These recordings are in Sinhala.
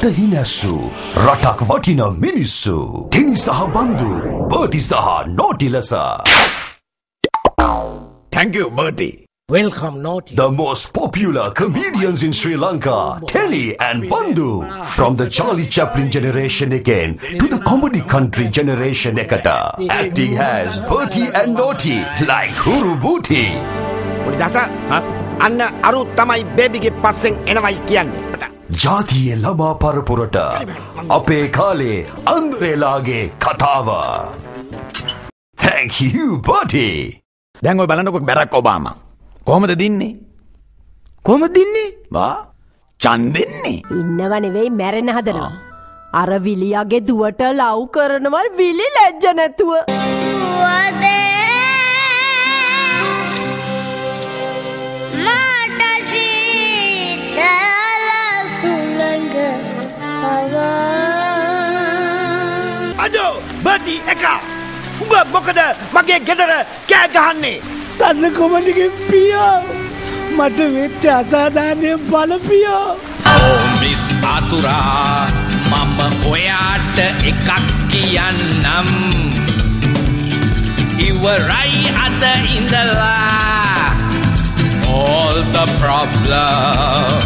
රට හිනැස්සු රටක් වටින මිනිස්සු ටිනි සහ බන්දු බර්ටි සහ නෝටි ලෙස. Thank you, Bertie. Welcome, Naughty. The most popular comedians in Sri Lanka, Tenny and Bandu. From the Charlie Chaplin generation again to the comedy country generation ekata. Acting has Bertie and Naughty like Huru Booty. Pulidasa, Anna Aru Tamai baby ge passing enawai kiyanne. Jatiye lama parapurata. Ape kale Andrelage Katawa. Thank you, Bertie. දැන් ඔය බලන්නකො බැරක් ඔබාමා කොහමද දින්නේ? කොහමද දින්නේ? වා ඡන්දෙන්නේ. ඉන්නව නෙවෙයි මැරෙන්න හදනවා. අර විලියාගේ දුවට ලව් කරනවා විලි ලැජ්ජ නැතුව. අදෝ බටි එකා උඹ මොකද මගේ ගෙදර කෑ ගහන්නේ? සද්ද කොමඩිගේ පියෝ මට වෙච්ච අසාධාරණය බලපියෝ. මිස් ආතුරා මම ඔයාට එකක් කියන්නම්. ඉවරයි අද ඉඳලා all the problem.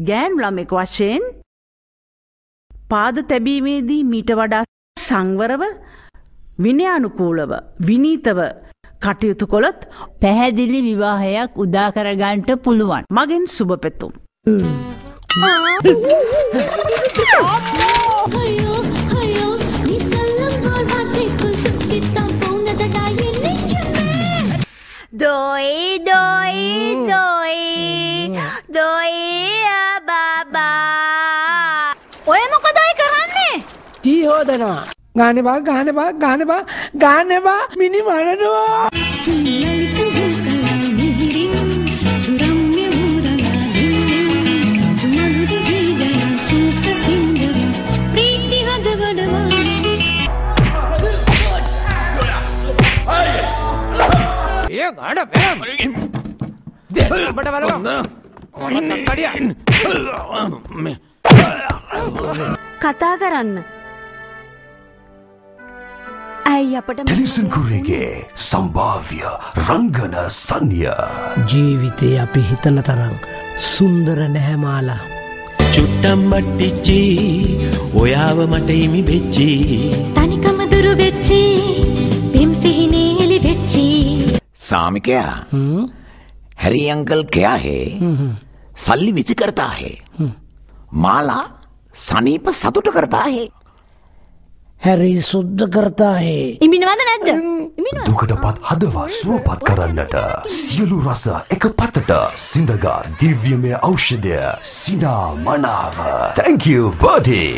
ගෑන් ළමෙක් වශයෙන් පාද තැබීමේදී මීට වඩා සංවරව විනයානුකූලව විනීතව කටයුතු කළොත් පැහැදිලි විවාහයක් උදා කරගන්නට පුළුවන්. මගෙන් සුබ පැතුම්. ඔය මොකද ඔය කරන්නේ? ටී හොදනවා. ගානවා මිනි මරනවා. කතා කරන්න. ඇයි අපට ටෙලිසන් කුරේගේ සම්භාව්‍ය රංගන සංය. ජීවිතේ අපි හිතන තරම් සුන්දර නැහැ මාලා. චුට්ටම් මට්ටිච්චි ඔයාව මට හිමි වෙච්චි. තනිකම දුරු වෙච්චි පිම් සිහිනේ එලි වෙච්චි. सामिकया हैरी अंकल क्या है? सल्ली विच करता है. माला सनीप सतुट करता है. හැරි සුද්ධ කරතා හේ. ඉමිනවද නැද්ද? දුකටපත් හදවා සුවපත් කරන්නට සියලු රස එක පතට සිඳගා දිව්‍යමය ඖෂධය සිනා මනාව. Thank you, Bertie.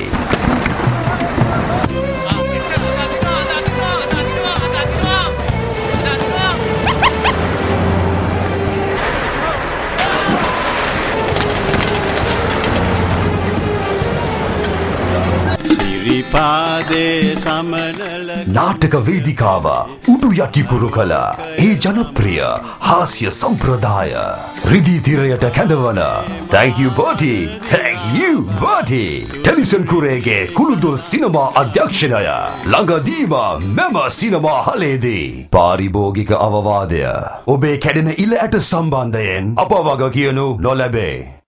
නාටක වේදිකාව උඩු යටිකුරු කළ ඒ ජනප්‍රිය හාස්‍ය සම්ප්‍රදාය රිදී තිරයට කැඳවන Thank you, Bertie. Thank you, Bertie. ටෙලිසන් කුරේගේ කුළුදුල් සිනමා අධ්‍යක්ෂණය ළඟදීම මෙම සිනමා හලේදී පාරිභෝගික අවවාදය ඔබේ කැඩෙන ඉල ඇට සම්බන්ධයෙන් අප වග කියනු නොලැබේ.